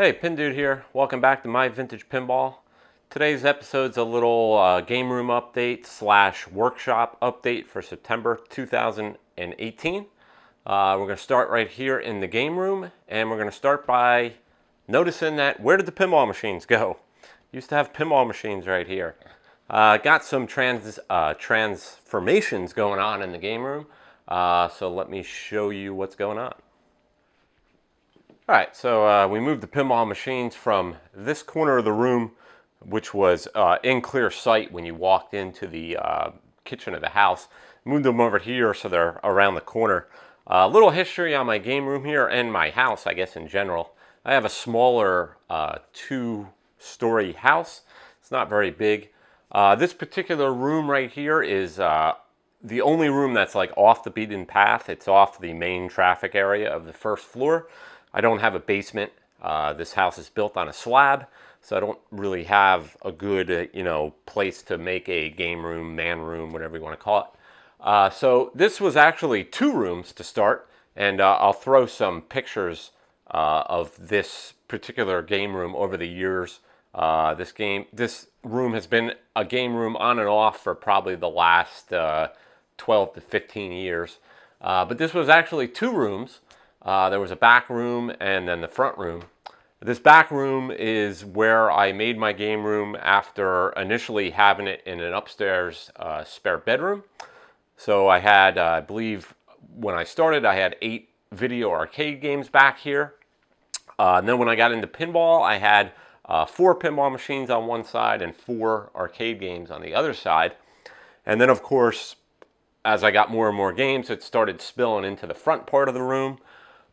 Hey, Pin Dude here. Welcome back to My Vintage Pinball. Today's episode's a little game room update slash workshop update for September 2018. We're going to start right here in the game room, and we're going to start by noticing that where did the pinball machines go? Used to have pinball machines right here. Got some transformations going on in the game room, so let me show you what's going on. All right, so we moved the pinball machines from this corner of the room, which was in clear sight when you walked into the kitchen of the house. Moved them over here so they're around the corner. A little history on my game room here and my house, I guess, in general. I have a smaller two-story house. It's not very big. This particular room right here is the only room that's like off the beaten path. It's off the main traffic area of the first floor. I don't have a basement. This house is built on a slab, so I don't really have a good, place to make a game room, man room, whatever you want to call it. So this was actually two rooms to start, and I'll throw some pictures of this particular game room over the years. This room has been a game room on and off for probably the last 12 to 15 years. But this was actually two rooms. There was a back room and then the front room. This back room is where I made my game room after initially having it in an upstairs spare bedroom. So I had, I believe when I started, I had 8 video arcade games back here. And then when I got into pinball, I had 4 pinball machines on one side and 4 arcade games on the other side. And then of course, as I got more and more games, it started spilling into the front part of the room.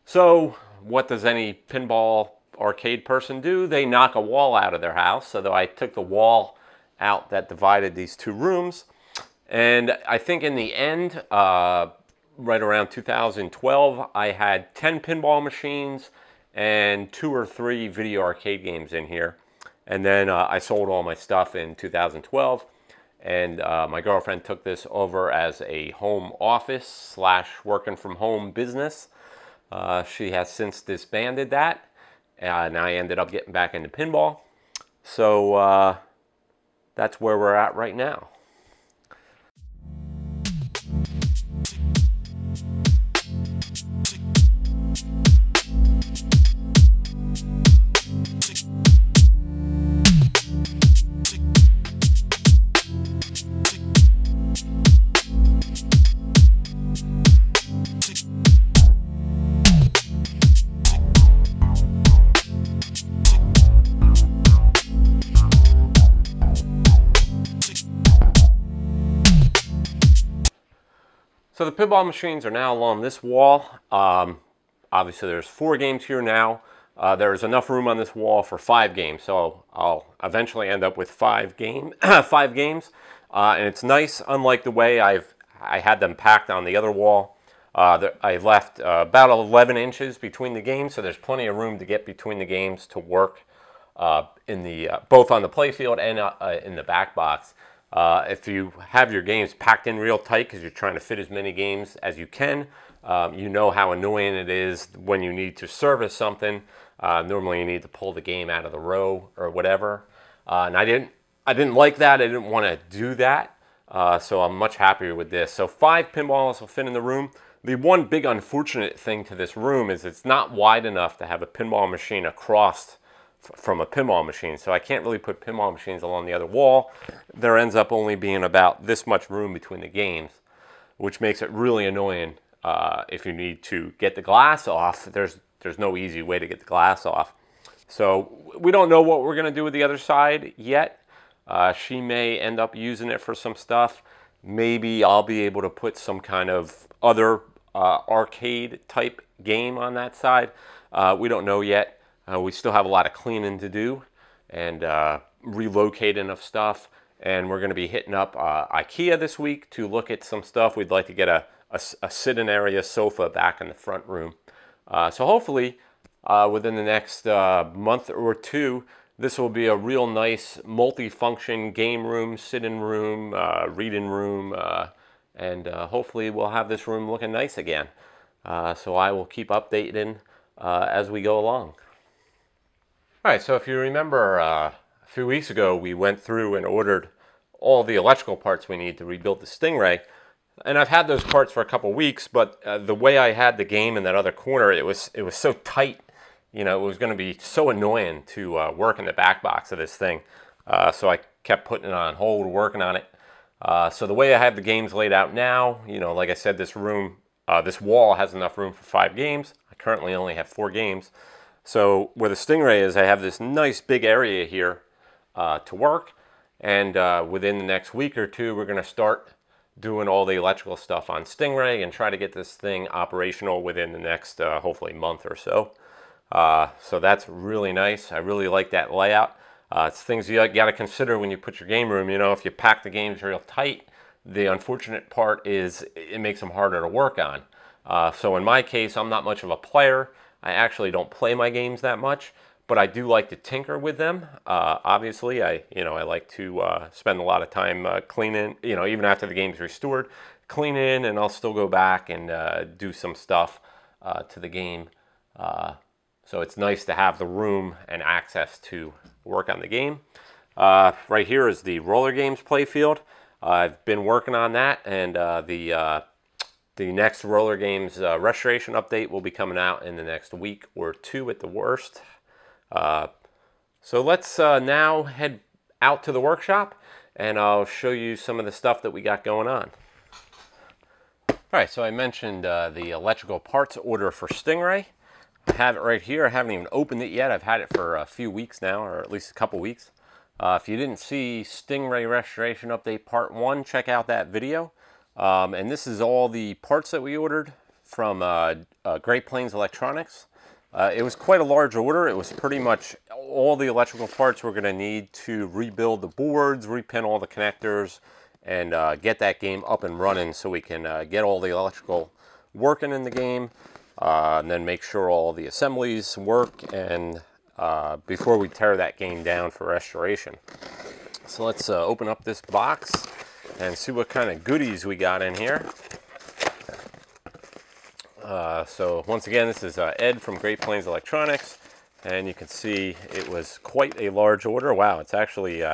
So what does any pinball arcade person do? They knock a wall out of their house. So I took the wall out that divided these two rooms. And I think in the end, right around 2012, I had 10 pinball machines and 2 or 3 video arcade games in here. And then I sold all my stuff in 2012. And my girlfriend took this over as a home office slash working from home business. She has since disbanded that, and I ended up getting back into pinball. So that's where we're at right now. So the pinball machines are now along this wall. Obviously there's 4 games here now. There's enough room on this wall for 5 games, so I'll eventually end up with 5 games. And it's nice, unlike the way I had them packed on the other wall. I left about 11 inches between the games, so there's plenty of room to get between the games to work in the both on the playfield and in the back box. If you have your games packed in real tight because you're trying to fit as many games as you can, you know how annoying it is when you need to service something. Normally you need to pull the game out of the row or whatever. And I didn't like that. I didn't want to do that. So I'm much happier with this. So 5 pinballs will fit in the room. The one big unfortunate thing to this room is it's not wide enough to have a pinball machine across from a pinball machine, so I can't really put pinball machines along the other wall. There ends up only being about this much room between the games, which makes it really annoying if you need to get the glass off. There's no easy way to get the glass off. So we don't know what we're going to do with the other side yet. She may end up using it for some stuff. Maybe I'll be able to put some kind of other arcade type game on that side. We don't know yet. We still have a lot of cleaning to do and relocating of stuff. And we're going to be hitting up IKEA this week to look at some stuff. We'd like to get a sit-in area sofa back in the front room. So hopefully within the next month or 2, this will be a real nice multi-function game room, sit-in room, reading room, and hopefully we'll have this room looking nice again. So I will keep updating as we go along. All right, so if you remember a few weeks ago, we went through and ordered all the electrical parts we need to rebuild the Stingray. And I've had those parts for a couple weeks, but the way I had the game in that other corner, it was so tight. You know, it was going to be so annoying to work in the back box of this thing. So I kept putting it on hold, working on it. So the way I have the games laid out now, you know, like I said, this room, this wall has enough room for 5 games. I currently only have 4 games. So where the Stingray is, I have this nice big area here to work. And within the next week or two, we're going to start doing all the electrical stuff on Stingray and try to get this thing operational within the next, hopefully, month or so. So that's really nice. I really like that layout. It's things you got to consider when you put your game room. You know, if you pack the games real tight, the unfortunate part is it makes them harder to work on. So in my case, I'm not much of a player. I actually don't play my games that much, but I do like to tinker with them. Obviously, I like to spend a lot of time cleaning. You know, even after the game's restored, cleaning, and I'll still go back and do some stuff to the game. So it's nice to have the room and access to work on the game. Right here is the roller games playfield. I've been working on that, and the next roller games restoration update will be coming out in the next week or 2 at the worst. So let's now head out to the workshop, and I'll show you some of the stuff that we got going on. All right, so I mentioned the electrical parts order for Stingray. I have it right here. I haven't even opened it yet. I've had it for a few weeks now, or at least a couple weeks. If you didn't see Stingray Restoration Update Part 1, check out that video. And this is all the parts that we ordered from Great Plains Electronics. It was quite a large order. It was pretty much all the electrical parts we're going to need to rebuild the boards, repin all the connectors, and get that game up and running so we can get all the electrical working in the game, and then make sure all the assemblies work, and before we tear that game down for restoration. So let's open up this box and see what kind of goodies we got in here. So once again, this is Ed from Great Plains Electronics, and you can see it was quite a large order. Wow, it's actually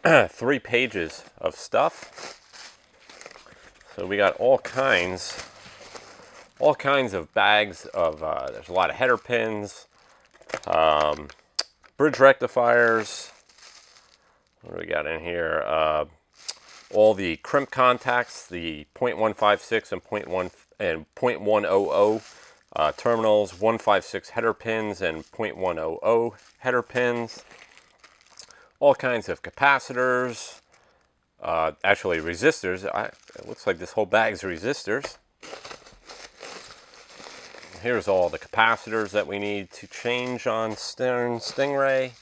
3 pages of stuff. So we got all kinds of bags of, there's a lot of header pins, bridge rectifiers. What do we got in here? All the crimp contacts, the 0.156 and 0.100 terminals, 156 header pins and 0.100 header pins. All kinds of capacitors, actually resistors. It looks like this whole bag's resistors. Here's all the capacitors that we need to change on Stingray,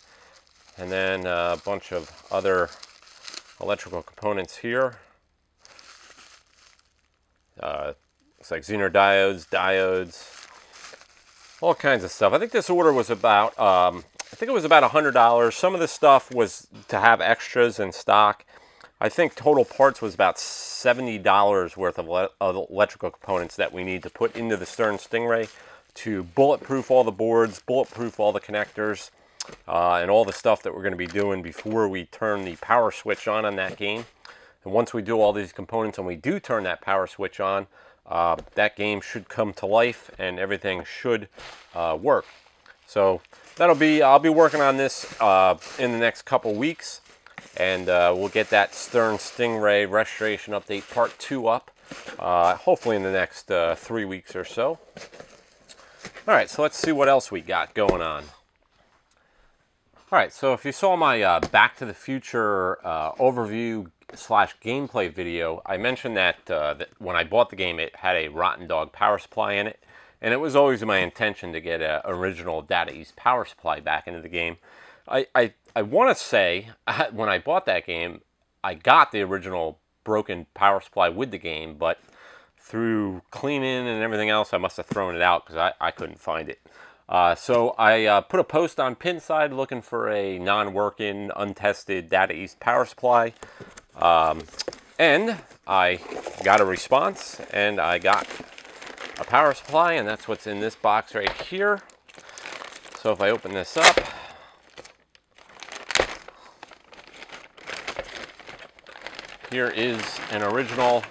and then a bunch of other electrical components here. Looks like Zener diodes, all kinds of stuff. I think this order was about, I think it was about $100. Some of the stuff was to have extras in stock. I think total parts was about $70 worth of electrical components that we need to put into the Stern Stingray to bulletproof all the boards, bulletproof all the connectors, and all the stuff that we're going to be doing before we turn the power switch on that game. And once we do all these components and we do turn that power switch on, that game should come to life and everything should work. So I'll be working on this in the next couple weeks, and we'll get that Stern Stingray Restoration Update Part 2 up, hopefully in the next 3 weeks or so. All right, so let's see what else we got going on. All right, so if you saw my Back to the Future overview / gameplay video, I mentioned that when I bought the game, it had a Rotten Dog power supply in it, and it was always my intention to get an original Data East power supply back into the game. I want to say, when I bought that game, I got the original broken power supply with the game, but through cleaning and everything else, I must have thrown it out because I couldn't find it. So I put a post on Pinside looking for a non-working, untested Data East power supply. And I got a response, and I got a power supply, and that's what's in this box right here. So if I open this up, here is an original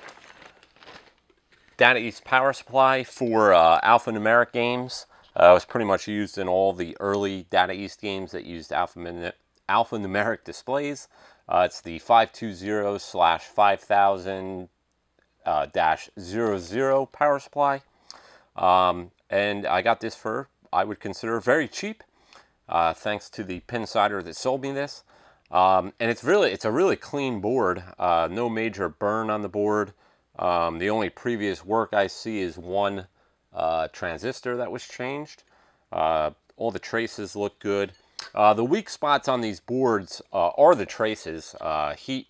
Data East power supply for alphanumeric games. It was pretty much used in all the early Data East games that used alphanumeric displays. It's the 520/5000-00 power supply. And I got this for, I would consider, very cheap, thanks to the Pinsider that sold me this. And it's a really clean board. No major burn on the board. The only previous work I see is one transistor that was changed. All the traces look good. The weak spots on these boards are the traces. Heat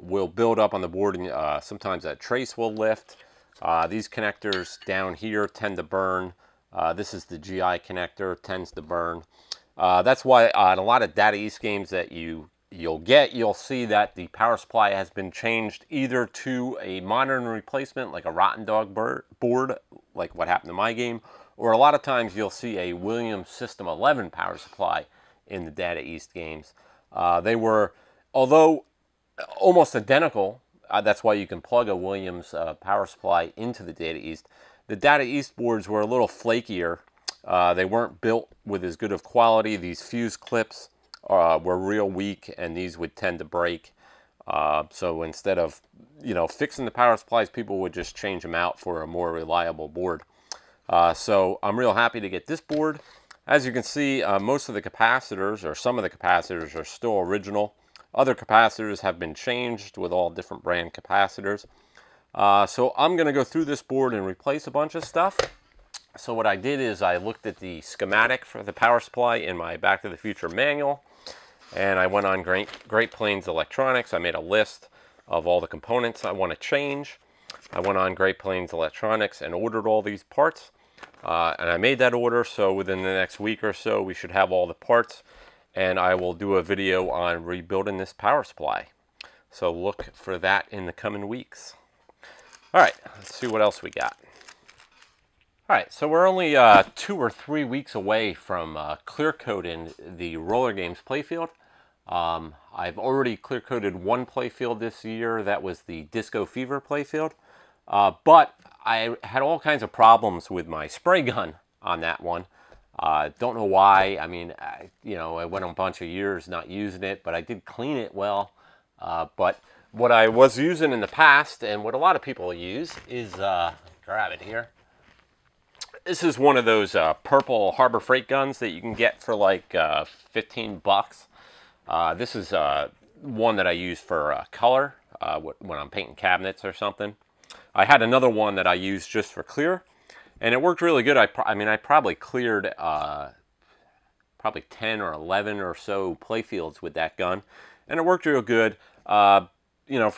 will build up on the board, and sometimes that trace will lift. These connectors down here tend to burn. This is the GI connector, tends to burn. That's why in a lot of Data East games that you'll see that the power supply has been changed either to a modern replacement, like a Rotten Dog board, like what happened to my game, or a lot of times you'll see a Williams System 11 power supply in the Data East games. They were, although almost identical, that's why you can plug a Williams power supply into the Data East. The Data East boards were a little flakier. They weren't built with as good of quality. These fuse clips were real weak, and these would tend to break. So instead of, fixing the power supplies, people would just change them out for a more reliable board. So I'm real happy to get this board. As you can see, most of the capacitors, or some of the capacitors, are still original. Other capacitors have been changed with all different brand capacitors. So I'm going to go through this board and replace a bunch of stuff. So what I did is I looked at the schematic for the power supply in my Back to the Future manual, and I went on Great Plains Electronics. I made a list of all the components I want to change. I went on Great Plains Electronics and ordered all these parts, and I made that order, so within the next week or so we should have all the parts, and I will do a video on rebuilding this power supply. So look for that in the coming weeks. Alright, let's see what else we got. Alright, so we're only 2 or 3 weeks away from clear coating the Roller Games playfield. I've already clear coated one playfield this year. That was the Disco Fever playfield. But I had all kinds of problems with my spray gun on that one. Don't know why. I mean, I went a bunch of years not using it, but I did clean it well. But what I was using in the past, and what a lot of people use, is, grab it here. This is one of those purple Harbor Freight guns that you can get for like 15 bucks. This is one that I use for color when I'm painting cabinets or something. I had another one that I used just for clear, and it worked really good. I probably cleared probably 10 or 11 or so playfields with that gun, and it worked real good. For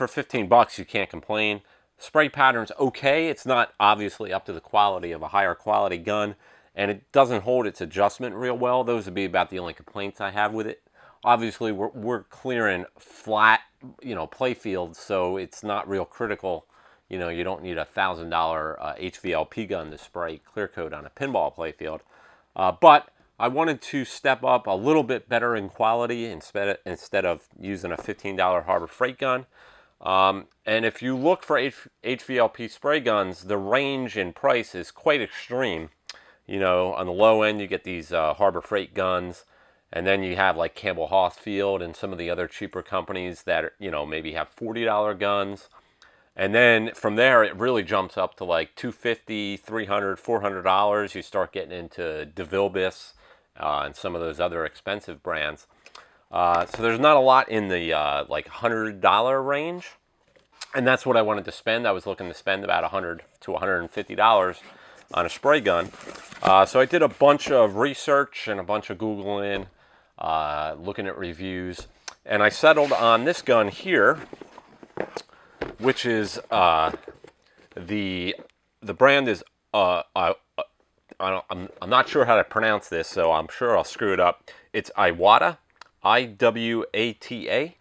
15 bucks, you can't complain. Spray pattern's okay. It's not obviously up to the quality of a higher quality gun, and it doesn't hold its adjustment real well. Those would be about the only complaints I have with it. Obviously, we're clearing flat, playfields, so it's not real critical. You don't need a $1,000 HVLP gun to spray clear coat on a pinball playfield. But I wanted to step up a little bit better in quality instead of using a $15 Harbor Freight gun. And if you look for HVLP spray guns, the range in price is quite extreme. On the low end, you get these Harbor Freight guns, and then you have like Campbell Hausfield and some of the other cheaper companies that maybe have $40 guns. And then from there, it really jumps up to like $250, $300, $400. You start getting into DeVilbiss and some of those other expensive brands. So there's not a lot in the like $100 range, and that's what I wanted to spend. I was looking to spend about $100 to $150 on a spray gun. So I did a bunch of research and a bunch of Googling, looking at reviews, and I settled on this gun here, which is the brand is I'm not sure how to pronounce this, so I'm sure I'll screw it up. It's Iwata. IWATA,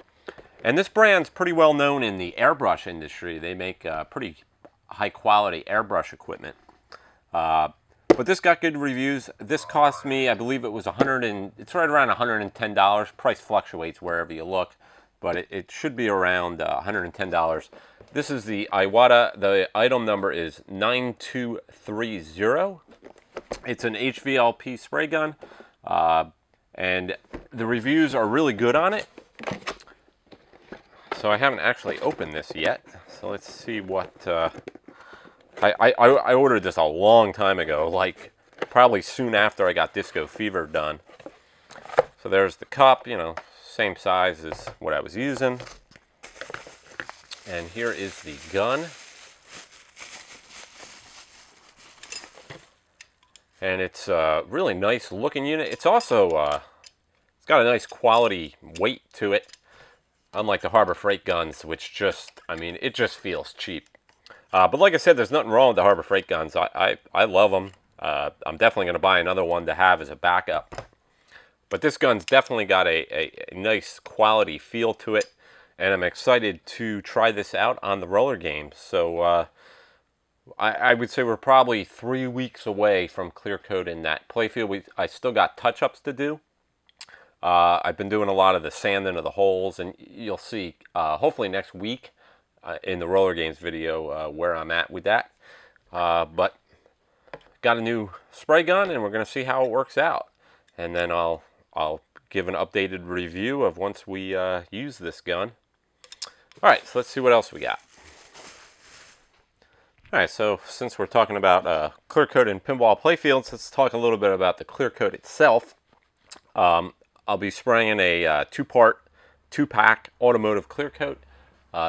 and this brand's pretty well known in the airbrush industry. They make pretty high quality airbrush equipment, but this got good reviews. This cost me, I believe it was it's right around $110. Price fluctuates wherever you look. but it should be around $110. This is the Iwata. The item number is 9230. It's an HVLP spray gun, and the reviews are really good on it. So I haven't actually opened this yet. So let's see what... I ordered this a long time ago, like probably soon after I got Disco Fever done. So there's the cup, you know, same size as what I was using. And here is the gun. And it's a really nice looking unit. It's also, it's got a nice quality weight to it. Unlike the Harbor Freight guns, which just, I mean, it just feels cheap. But like I said, there's nothing wrong with the Harbor Freight guns. I love them. I'm definitely going to buy another one to have as a backup. But this gun's definitely got a nice quality feel to it. And I'm excited to try this out on the roller games. So I would say we're probably 3 weeks away from clear coating that playfield. I still got touch-ups to do. I've been doing a lot of the sanding of the holes, and you'll see hopefully next week in the roller games video where I'm at with that. But got a new spray gun, and we're going to see how it works out. And then I'll give an updated review of once we use this gun. All right, so let's see what else we got. All right, so since we're talking about clear coat and pinball playfields, let's talk a little bit about the clear coat itself. I'll be spraying a two-pack automotive clear coat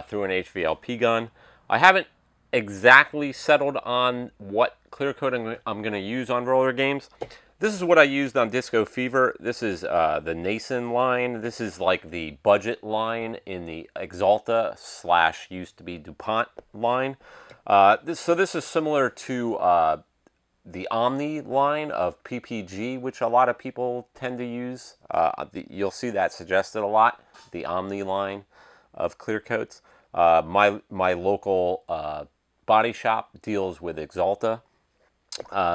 through an HVLP gun. I haven't exactly settled on what clear coating I'm going to use on roller games. This is what I used on Disco Fever. This is the Nason line. This is like the budget line in the Exalta / used to be DuPont line. So this is similar to the Omni line of PPG, which a lot of people tend to use. You'll see that suggested a lot, the Omni line of clear coats. My local body shop deals with Exalta.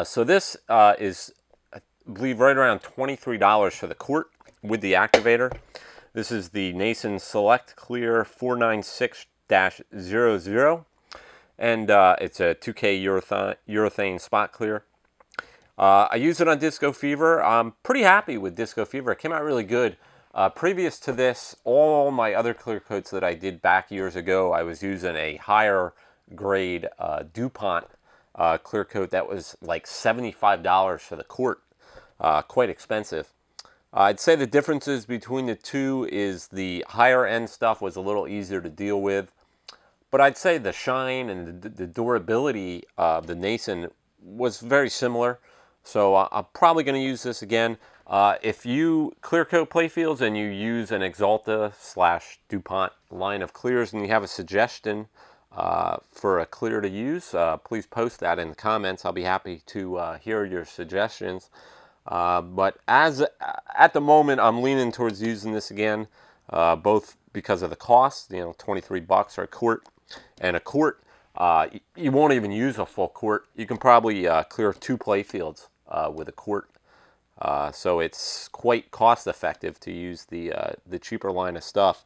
So this is, I believe, right around $23 for the quart with the activator. This is the Nason Select Clear 496-00. And it's a 2K urethane spot clear. I use it on Disco Fever. I'm pretty happy with Disco Fever. It came out really good. Previous to this, all my other clear coats that I did back years ago, I was using a higher grade DuPont clear coat that was like $75 for the quart. Quite expensive. I'd say the differences between the two is the higher end stuff was a little easier to deal with. But I'd say the shine and the durability of the Nason was very similar. So I'm probably going to use this again. If you clear coat playfields and you use an Exalta / DuPont line of clears and you have a suggestion for a clear to use, please post that in the comments. I'll be happy to hear your suggestions. But at the moment, I'm leaning towards using this again, both because of the cost, you know, 23 bucks or a quart. And a quart, you won't even use a full quart. You can probably clear 2 playfields with a quart. So it's quite cost effective to use the cheaper line of stuff.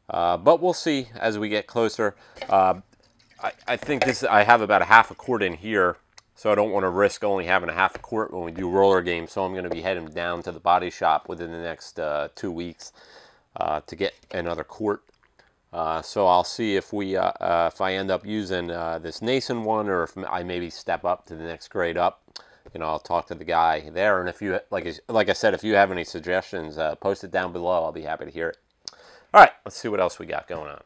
But we'll see as we get closer. I think I have about a half a quart in here, so I don't want to risk only having a half a quart when we do roller games. So I'm going to be heading down to the body shop within the next 2 weeks to get another quart. So I'll see if if I end up using this Nason one, or if I maybe step up to the next grade up. You know, I'll talk to the guy there, and if you like I said, if you have any suggestions, post it down below. I'll be happy to hear it. All right, let's see what else we got going on.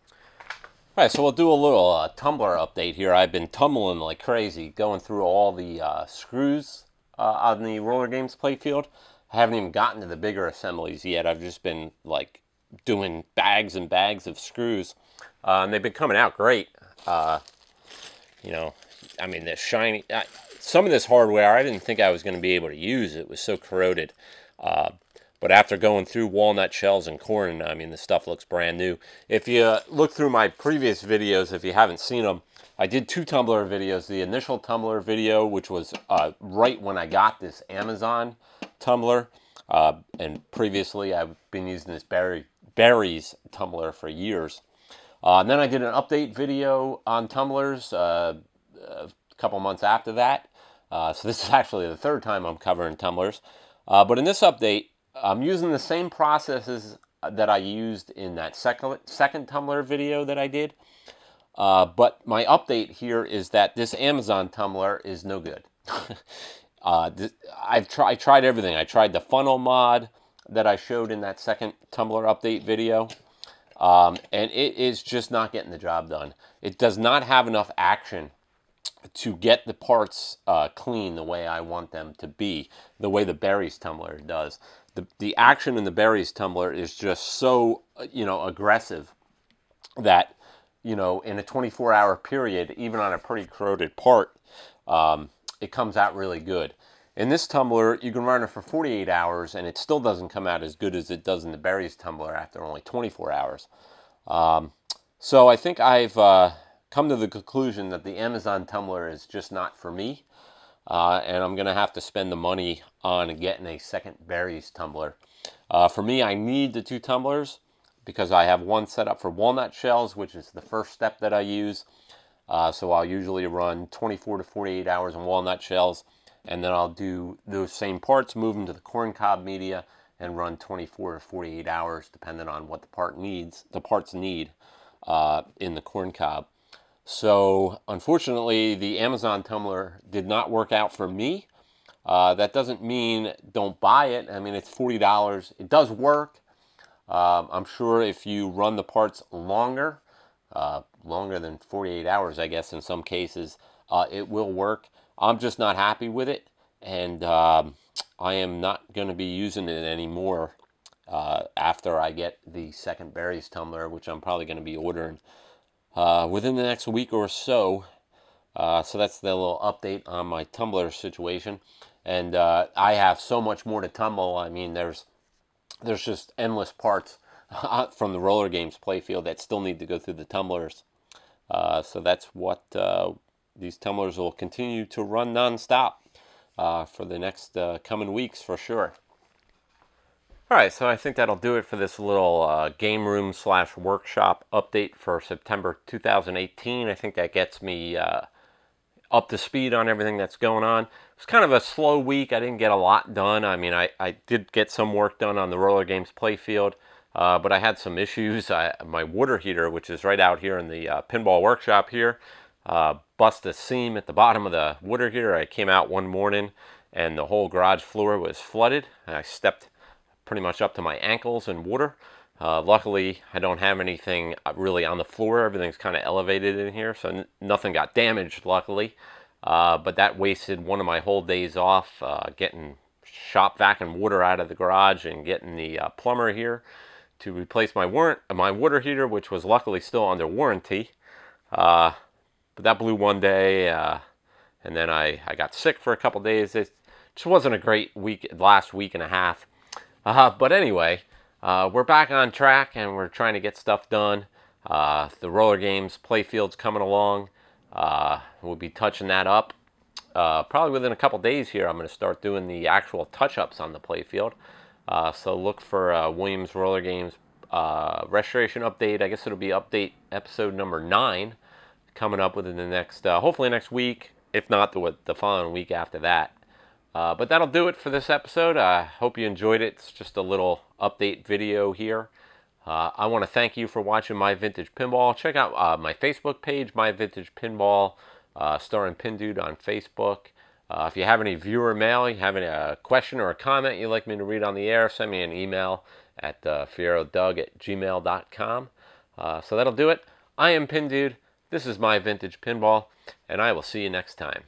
All right, so we'll do a little Tumblr update here. I've been tumbling like crazy, going through all the screws on the roller games playfield. I haven't even gotten to the bigger assemblies yet. I've just been like doing bags and bags of screws, and they've been coming out great. You know, I mean, the shiny, some of this hardware I didn't think I was going to be able to use. It was so corroded. But after going through walnut shells and corn, I mean, the stuff looks brand new. If you look through my previous videos, if you haven't seen them, I did 2 Tumblr videos. The initial Tumblr video, which was right when I got this Amazon Tumblr, and previously I've been using this berries tumbler for years. And then I did an update video on tumblers a couple months after that. So this is actually the third time I'm covering tumblers. But in this update, I'm using the same processes that I used in that second tumbler video that I did. But my update here is that this Amazon tumbler is no good. I tried everything. I tried the funnel mod that I showed in that second tumbler update video. And it is just not getting the job done. It does not have enough action to get the parts clean the way I want them to be, the way the berries tumbler does. The action in the berries tumbler is just so, aggressive that, in a 24-hour period, even on a pretty corroded part, it comes out really good. In this tumbler, you can run it for 48 hours, and it still doesn't come out as good as it does in the berries tumbler after only 24 hours. So I think I've come to the conclusion that the Amazon tumbler is just not for me, and I'm going to have to spend the money on getting a second berries tumbler. For me, I need the two tumblers because I have one set up for walnut shells, which is the first step that I use. So I'll usually run 24 to 48 hours on walnut shells, and then I'll do those same parts, move them to the corncob media, and run 24 to 48 hours, depending on what the parts need in the corncob. So unfortunately, the Amazon tumbler did not work out for me. That doesn't mean don't buy it. I mean, it's $40. It does work. I'm sure if you run the parts longer than 48 hours, I guess in some cases, it will work. I'm just not happy with it, and I am not going to be using it anymore after I get the second berries tumbler, which I'm probably going to be ordering within the next week or so. So that's the little update on my tumbler situation. And I have so much more to tumble. I mean, there's just endless parts from the roller games playfield that still need to go through the tumblers. So that's what these tumblers will continue to run non-stop for the next coming weeks for sure. Alright, so I think that'll do it for this little game room / workshop update for September 2018. I think that gets me up to speed on everything that's going on. It was kind of a slow week. I didn't get a lot done. I mean, I did get some work done on the roller games playfield, but I had some issues. My water heater, which is right out here in the pinball workshop here, bust a seam at the bottom of the water heater. I came out one morning and the whole garage floor was flooded. I stepped pretty much up to my ankles in water. Luckily, I don't have anything really on the floor. Everything's kind of elevated in here, so nothing got damaged, luckily. But that wasted one of my whole days off, getting shop vac and water out of the garage and getting the plumber here to replace my water heater, which was luckily still under warranty. But that blew one day, and then I got sick for a couple days. It just wasn't a great last week and a half. But anyway, we're back on track and we're trying to get stuff done. The roller games playfield's coming along. We'll be touching that up. Probably within a couple days here, I'm going to start doing the actual touch-ups on the playfield. So look for Williams Roller Games restoration update. I guess it'll be update episode number 9 coming up within the next, hopefully next week, if not the following week after that. But that'll do it for this episode. I hope you enjoyed it. It's just a little update video here. I want to thank you for watching My Vintage Pinball. Check out my Facebook page, My Vintage Pinball, starring Pin Dude on Facebook. If you have any viewer mail, you have any question or a comment you'd like me to read on the air, send me an email at fierodoug@gmail.com. So that'll do it. I am Pin Dude. This is My Vintage Pinball, and I will see you next time.